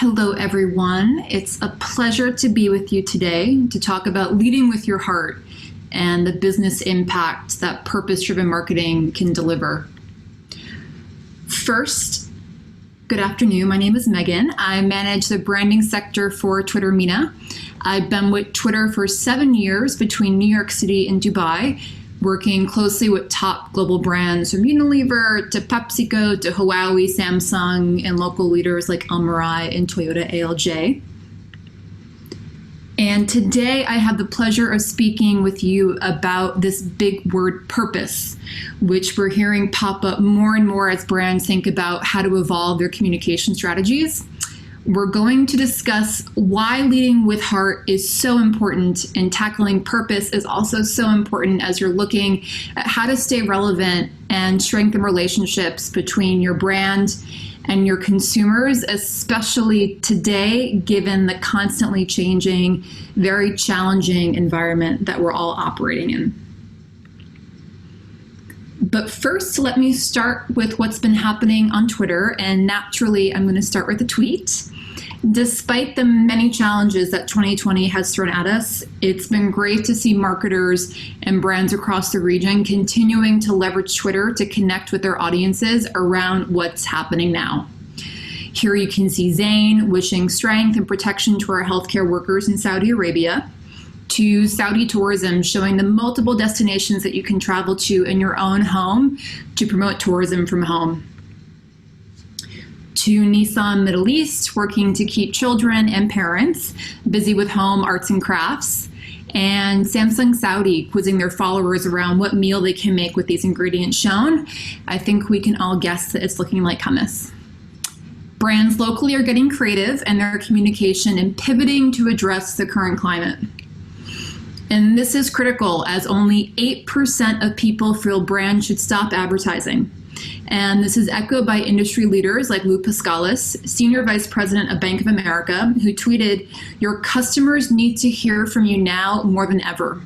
Hello, everyone. It's a pleasure to be with you today to talk about leading with your heart and the business impact that purpose-driven marketing can deliver. First, good afternoon. My name is Megan. I manage the branding sector for Twitter MENA. I've been with Twitter for 7 years between New York City and Dubai, working closely with top global brands from Unilever to PepsiCo to Huawei, Samsung, and local leaders like Almarai and Toyota ALJ. And today I have the pleasure of speaking with you about this big word, purpose, which we're hearing pop up more and more as brands think about how to evolve their communication strategies. We're going to discuss why leading with heart is so important, and tackling purpose is also so important as you're looking at how to stay relevant and strengthen relationships between your brand and your consumers, especially today, given the constantly changing, very challenging environment that we're all operating in. But first, let me start with what's been happening on Twitter, and naturally, I'm going to start with a tweet. Despite the many challenges that 2020 has thrown at us, it's been great to see marketers and brands across the region continuing to leverage Twitter to connect with their audiences around what's happening now. Here you can see Zayn wishing strength and protection to our healthcare workers in Saudi Arabia, to Saudi tourism showing the multiple destinations that you can travel to in your own home to promote tourism from home, to Nissan Middle East working to keep children and parents busy with home arts and crafts, and Samsung Saudi quizzing their followers around what meal they can make with these ingredients shown. I think we can all guess that it's looking like hummus. Brands locally are getting creative in their communication and pivoting to address the current climate. And this is critical, as only 8% of people feel brands should stop advertising. And this is echoed by industry leaders like Lou Pascalis, Senior Vice President of Bank of America, who tweeted, "Your customers need to hear from you now more than ever."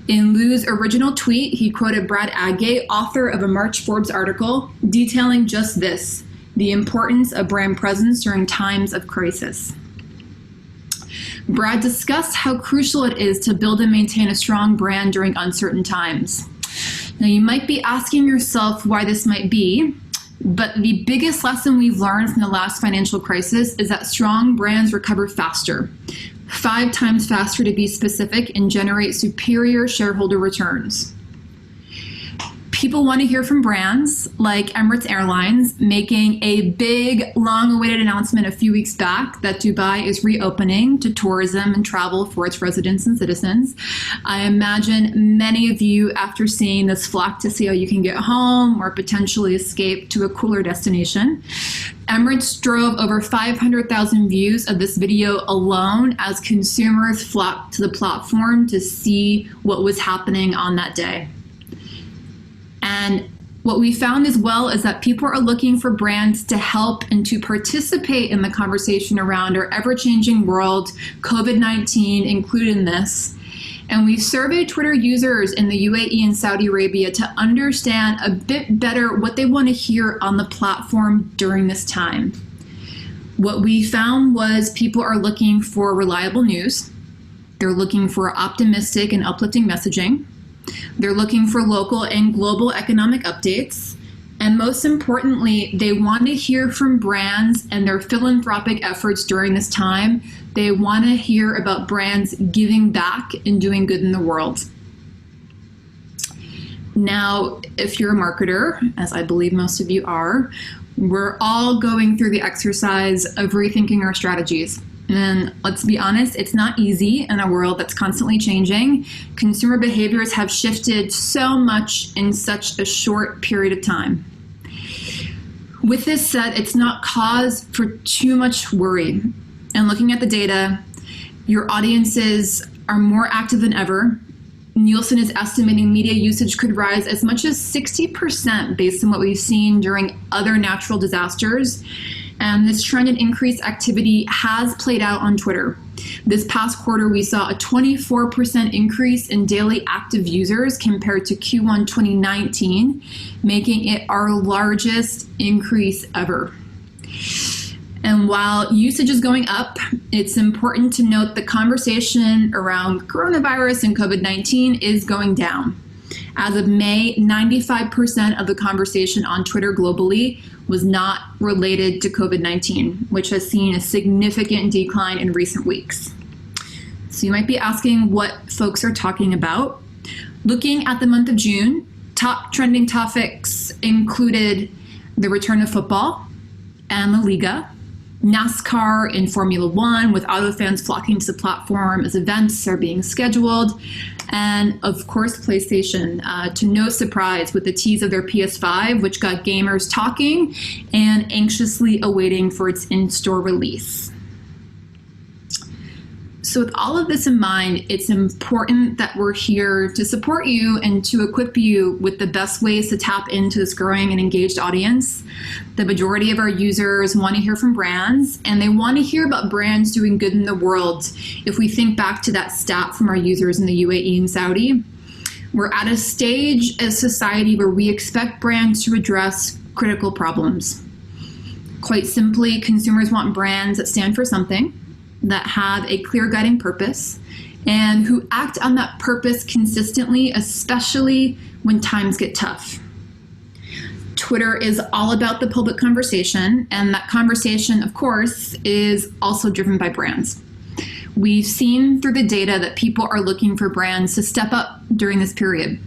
In Lou's original tweet, he quoted Brad Agate, author of a March Forbes article, detailing just this, the importance of brand presence during times of crisis. Brad discussed how crucial it is to build and maintain a strong brand during uncertain times. Now, you might be asking yourself why this might be, but the biggest lesson we've learned from the last financial crisis is that strong brands recover faster, 5 times faster to be specific, and generate superior shareholder returns. People want to hear from brands like Emirates Airlines making a big, long-awaited announcement a few weeks back that Dubai is reopening to tourism and travel for its residents and citizens. I imagine many of you, after seeing this, flock to see how you can get home or potentially escape to a cooler destination. Emirates drove over 500,000 views of this video alone as consumers flocked to the platform to see what was happening on that day. And what we found as well is that people are looking for brands to help and to participate in the conversation around our ever-changing world, COVID-19 included in this. And we surveyed Twitter users in the UAE and Saudi Arabia to understand a bit better what they want to hear on the platform during this time. What we found was people are looking for reliable news. They're looking for optimistic and uplifting messaging. They're looking for local and global economic updates. And most importantly, they want to hear from brands and their philanthropic efforts during this time. They want to hear about brands giving back and doing good in the world. Now, if you're a marketer, as I believe most of you are, we're all going through the exercise of rethinking our strategies. And let's be honest, it's not easy in a world that's constantly changing. Consumer behaviors have shifted so much in such a short period of time. With this said, it's not cause for too much worry. And looking at the data, your audiences are more active than ever. Nielsen is estimating media usage could rise as much as 60% based on what we've seen during other natural disasters. And this trend in increased activity has played out on Twitter. This past quarter, we saw a 24% increase in daily active users compared to Q1 2019, making it our largest increase ever. And while usage is going up, it's important to note the conversation around coronavirus and COVID-19 is going down. As of May, 95% of the conversation on Twitter globally was not related to COVID-19, which has seen a significant decline in recent weeks. So you might be asking what folks are talking about. Looking at the month of June, top trending topics included the return of football and La Liga, NASCAR and Formula One, with auto fans flocking to the platform as events are being scheduled, and of course PlayStation, to no surprise with the tease of their PS5, which got gamers talking and anxiously awaiting for its in-store release. So with all of this in mind, it's important that we're here to support you and to equip you with the best ways to tap into this growing and engaged audience. The majority of our users want to hear from brands, and they want to hear about brands doing good in the world. If we think back to that stat from our users in the UAE and Saudi, we're at a stage as society where we expect brands to address critical problems. Quite simply, consumers want brands that stand for something, that have a clear guiding purpose, and who act on that purpose consistently, especially when times get tough. Twitter is all about the public conversation, and that conversation, of course, is also driven by brands. We've seen through the data that people are looking for brands to step up during this period.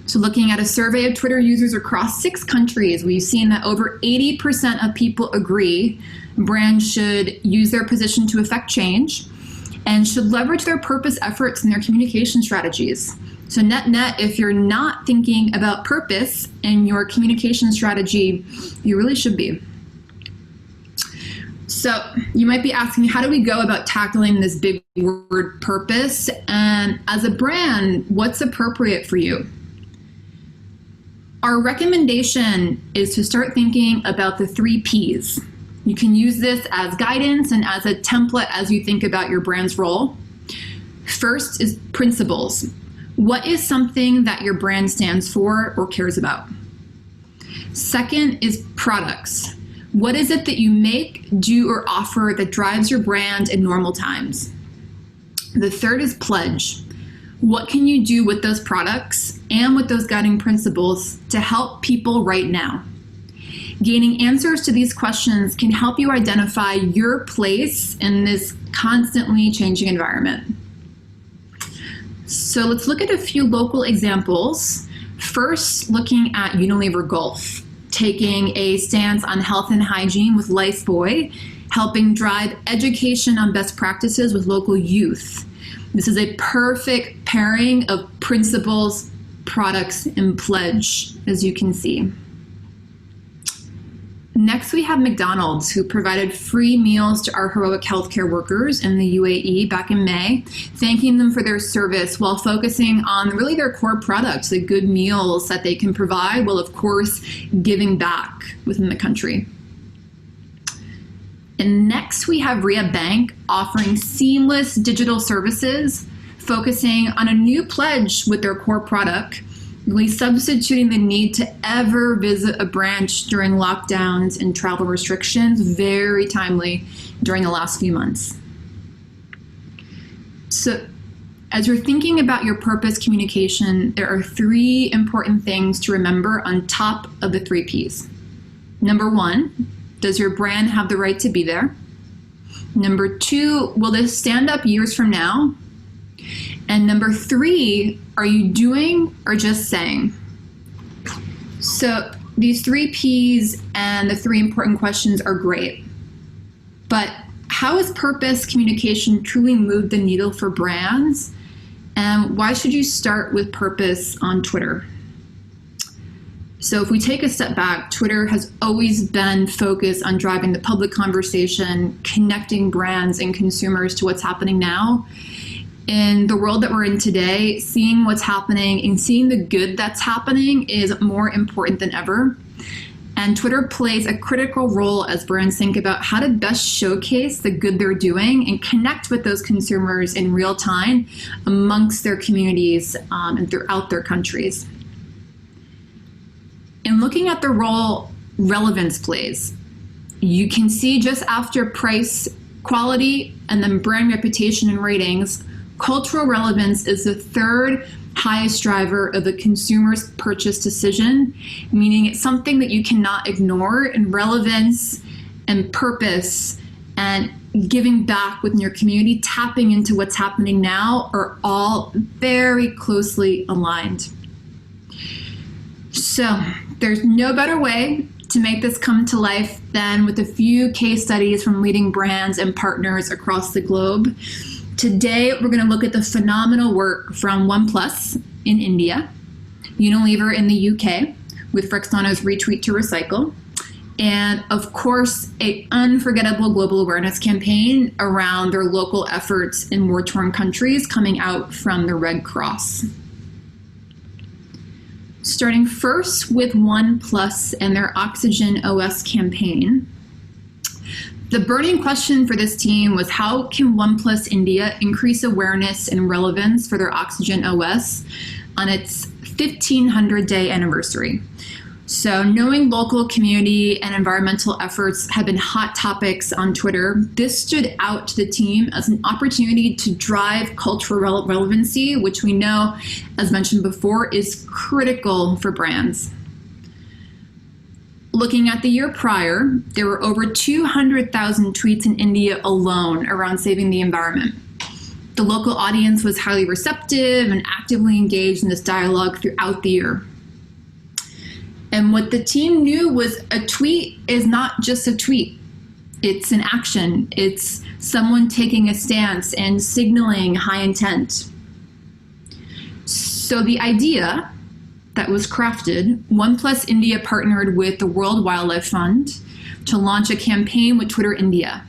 So looking at a survey of Twitter users across 6 countries, we've seen that over 80% of people agree brands should use their position to affect change and should leverage their purpose efforts in their communication strategies. So net, if you're not thinking about purpose in your communication strategy, you really should be. So you might be asking, how do we go about tackling this big word purpose? And as a brand, what's appropriate for you? Our recommendation is to start thinking about the 3 Ps. You can use this as guidance and as a template as you think about your brand's role. First is principles. What is something that your brand stands for or cares about? Second is products. What is it that you make, do, or offer that drives your brand in normal times? The third is pledge. What can you do with those products and with those guiding principles to help people right now? Gaining answers to these questions can help you identify your place in this constantly changing environment. So let's look at a few local examples. First, looking at Unilever Gulf, taking a stance on health and hygiene with Lifebuoy, helping drive education on best practices with local youth. This is a perfect pairing of principles, products, and pledge, as you can see. Next, we have McDonald's, who provided free meals to our heroic healthcare workers in the UAE back in May, thanking them for their service while focusing on really their core products, the good meals that they can provide, while of course giving back within the country. And next, we have Ria Bank offering seamless digital services, focusing on a new pledge with their core product, really substituting the need to ever visit a branch during lockdowns and travel restrictions, very timely during the last few months. So as you're thinking about your purpose communication, there are 3 important things to remember on top of the 3 Ps. Number 1, does your brand have the right to be there? Number 2, will this stand up years from now? And number 3, are you doing or just saying? So these 3 Ps and the 3 important questions are great. But how has purpose communication truly moved the needle for brands? And why should you start with purpose on Twitter? So if we take a step back, Twitter has always been focused on driving the public conversation, connecting brands and consumers to what's happening now. In the world that we're in today, seeing what's happening and seeing the good that's happening is more important than ever. And Twitter plays a critical role as brands think about how to best showcase the good they're doing and connect with those consumers in real time amongst their communities and throughout their countries. In looking at the role relevance plays, You can see just after price, quality, and then brand reputation and ratings, cultural relevance is the third highest driver of the consumer's purchase decision, meaning it's something that you cannot ignore, and relevance and purpose and giving back within your community, tapping into what's happening now, are all very closely aligned. So there's no better way to make this come to life than with a few case studies from leading brands and partners across the globe. Today, we're going to look at the phenomenal work from OnePlus in India, Unilever in the UK with Rexona's Retweet to Recycle, and of course, an unforgettable global awareness campaign around their local efforts in war-torn countries coming out from the Red Cross. Starting first with OnePlus and their Oxygen OS campaign. The burning question for this team was, how can OnePlus India increase awareness and relevance for their Oxygen OS on its 1500-day anniversary? So knowing local community and environmental efforts have been hot topics on Twitter, this stood out to the team as an opportunity to drive cultural relevancy, which we know, as mentioned before, is critical for brands. Looking at the year prior, there were over 200,000 tweets in India alone around saving the environment. The local audience was highly receptive and actively engaged in this dialogue throughout the year. And what the team knew was a tweet is not just a tweet. It's an action. It's someone taking a stance and signaling high intent. So the idea that was crafted, OnePlus India partnered with the World Wildlife Fund to launch a campaign with Twitter India.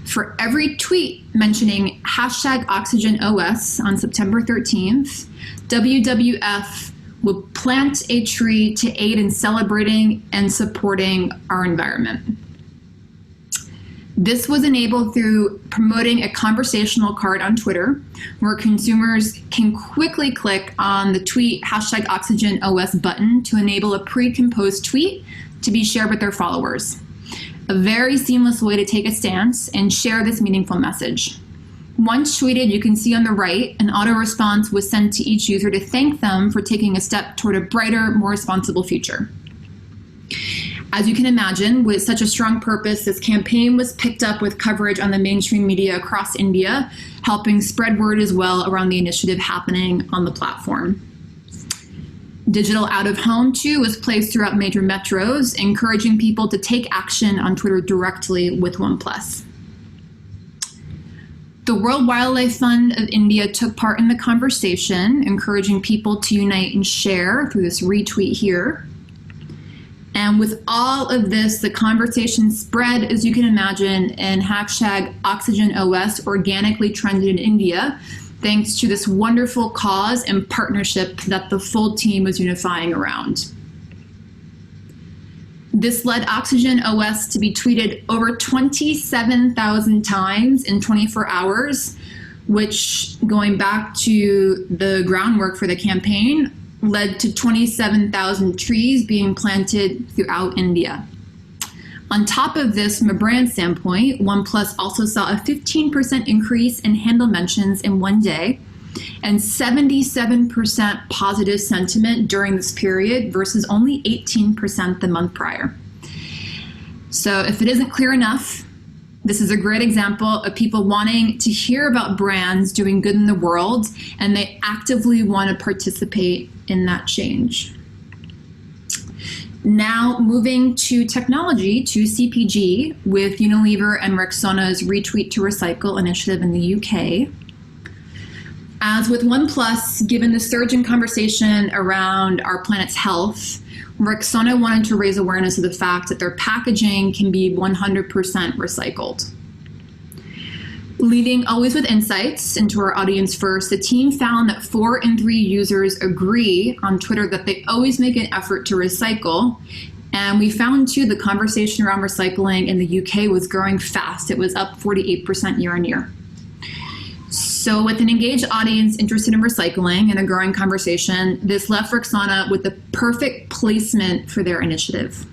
For every tweet mentioning #OxygenOS on September 13th, WWF would plant a tree to aid in celebrating and supporting our environment. This was enabled through promoting a conversational card on Twitter where consumers can quickly click on the tweet #OxygenOS button to enable a pre-composed tweet to be shared with their followers. A very seamless way to take a stance and share this meaningful message. Once tweeted, you can see on the right, an auto response was sent to each user to thank them for taking a step toward a brighter, more responsible future. As you can imagine, with such a strong purpose, this campaign was picked up with coverage on the mainstream media across India, helping spread word as well around the initiative happening on the platform. Digital out-of-home, too, was placed throughout major metros, encouraging people to take action on Twitter directly with OnePlus. The World Wildlife Fund of India took part in the conversation, encouraging people to unite and share through this retweet here. And with all of this, the conversation spread, as you can imagine, and #OxygenOS organically trended in India, thanks to this wonderful cause and partnership that the full team was unifying around. This led Oxygen OS to be tweeted over 27,000 times in 24 hours, which, going back to the groundwork for the campaign, led to 27,000 trees being planted throughout India. On top of this, from a brand standpoint, OnePlus also saw a 15% increase in handle mentions in one day and 77% positive sentiment during this period versus only 18% the month prior. So if it isn't clear enough, this is a great example of people wanting to hear about brands doing good in the world, and they actively want to participate in that change. Now moving to technology, to CPG, with Unilever and Rexona's Retweet to Recycle initiative in the UK. As with OnePlus, given the surge in conversation around our planet's health, Rexona wanted to raise awareness of the fact that their packaging can be 100% recycled. Leading always with insights into our audience first, the team found that 4 in 3 users agree on Twitter that they always make an effort to recycle. And we found too the conversation around recycling in the UK was growing fast. It was up 48% year on year. So with an engaged audience interested in recycling and a growing conversation, this left Rexona with the perfect placement for their initiative.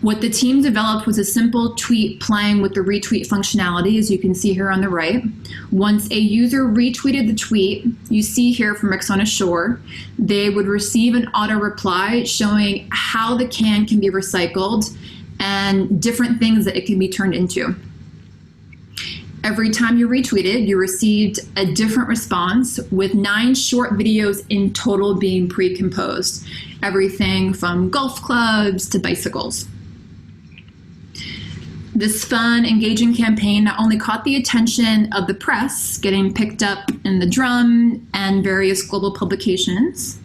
What the team developed was a simple tweet playing with the retweet functionality, as you can see here on the right. Once a user retweeted the tweet, you see here from Rexona Shore, they would receive an auto reply showing how the can be recycled and different things that it can be turned into. Every time you retweeted, you received a different response with 9 short videos in total being pre-composed. Everything from golf clubs to bicycles. This fun, engaging campaign not only caught the attention of the press, getting picked up in the Drum and various global publications,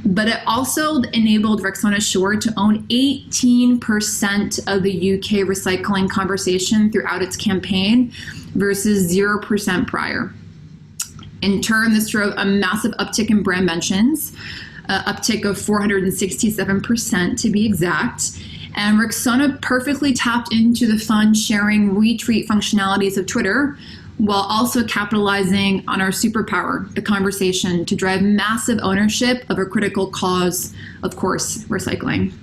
but it also enabled Rexona Shore to own 18% of the UK recycling conversation throughout its campaign versus 0% prior. In turn, this drove a massive uptick in brand mentions, uptick of 467% to be exact. And Rexona perfectly tapped into the fun sharing retweet functionalities of Twitter while also capitalizing on our superpower, the conversation, to drive massive ownership of a critical cause, of course, recycling.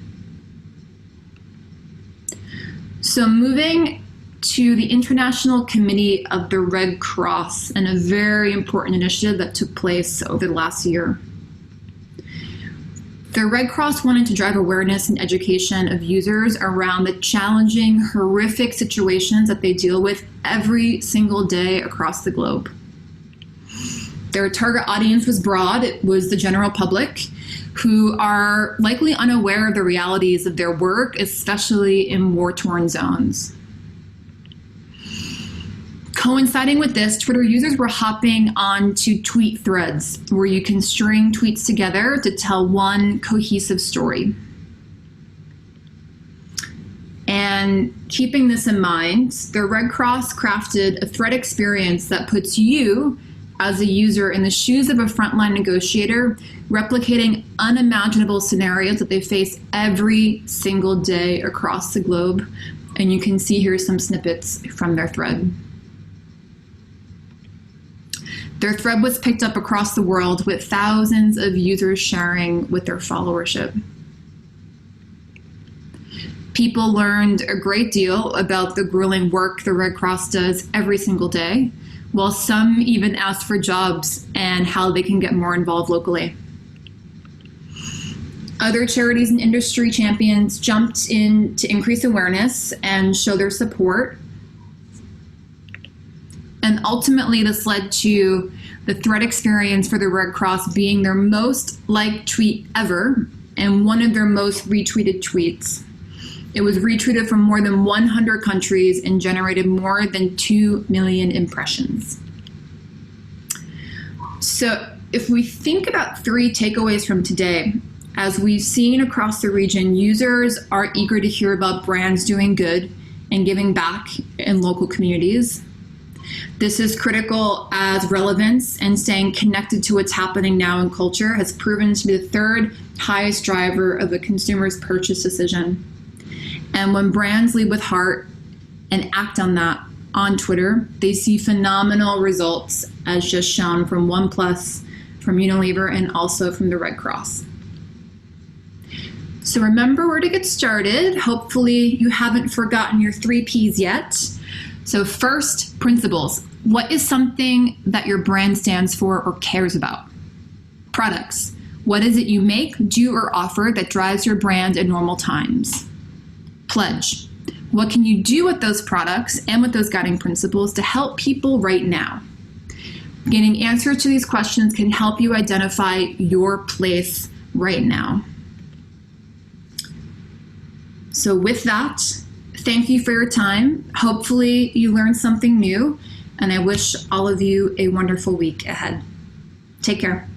So moving to the International Committee of the Red Cross, and a very important initiative that took place over the last year. The Red Cross wanted to drive awareness and education of users around the challenging, horrific situations that they deal with every single day across the globe. Their target audience was broad. It was the general public, who are likely unaware of the realities of their work, especially in war-torn zones. Coinciding with this, Twitter users were hopping onto tweet threads, where you can string tweets together to tell one cohesive story. And keeping this in mind, the Red Cross crafted a thread experience that puts you as a user in the shoes of a frontline negotiator, replicating unimaginable scenarios that they face every single day across the globe. And you can see here some snippets from their thread. Their thread was picked up across the world with thousands of users sharing with their followership. People learned a great deal about the grueling work the Red Cross does every single day, while some even asked for jobs and how they can get more involved locally. Other charities and industry champions jumped in to increase awareness and show their support. And ultimately, this led to the thread experience for the Red Cross being their most liked tweet ever and one of their most retweeted tweets. It was retweeted from more than 100 countries and generated more than 2 million impressions. So if we think about 3 takeaways from today, as we've seen across the region, users are eager to hear about brands doing good and giving back in local communities. This is critical as relevance and staying connected to what's happening now in culture has proven to be the 3rd highest driver of a consumer's purchase decision. And when brands lead with heart and act on that on Twitter, they see phenomenal results, as just shown from OnePlus, from Unilever, and also from the Red Cross. So remember where to get started. Hopefully you haven't forgotten your 3 Ps yet. So first, principles. What is something that your brand stands for or cares about? Products. What is it you make, do, or offer that drives your brand in normal times? Pledge. What can you do with those products and with those guiding principles to help people right now? Getting answers to these questions can help you identify your place right now. So with that, thank you for your time. Hopefully you learned something new, and I wish all of you a wonderful week ahead. Take care.